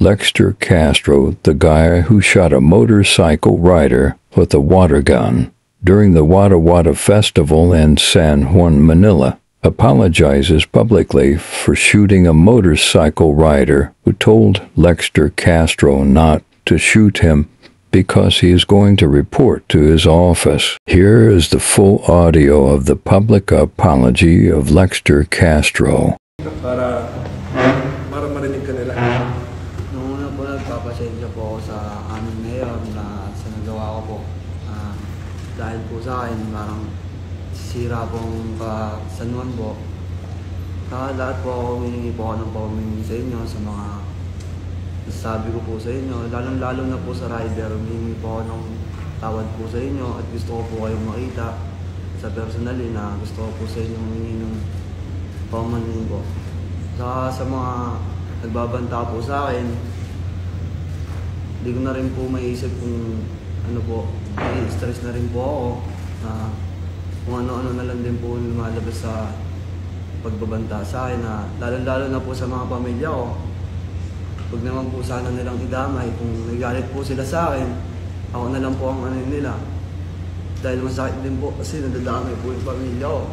Lexter Castro, the guy who shot a motorcycle rider with a water gun during the Wada Wada Festival in San Juan, Manila, apologizes publicly for shooting a motorcycle rider who told Lexter Castro not to shoot him because he is going to report to his office. Here is the full audio of the public apology of Lexter Castro. Para marinig ka nila. Noong una po, nagpapasensya po ako sa amin ngayon na sa nagawa ko po. Dahil po sa akin, parang sira pong San Juan po. Lahat po ako, humingi po ako ng paumingi sa inyo sa mga nasabi ko po sa inyo. Lalong-lalo na po sa rider, humingi po ako ng tawad po sa inyo at gusto ko po kayong makita sa personally na gusto ko po sa inyo humingi ng paumanhin po. Sa mga nagbabanta po sa akin, hindi ko na rin po maiisip kung ano po, may stress na rin po ako na kung ano-ano na lang din po lumalabas sa pagbabanta sa akin na lalo-lalo na po sa mga pamilya ko. Huwag naman po sana nilang idamay kung nagalit po sila sa akin, ako na lang po ang ano nila. Dahil masakit din po kasi nadadamay po yung pamilya ko.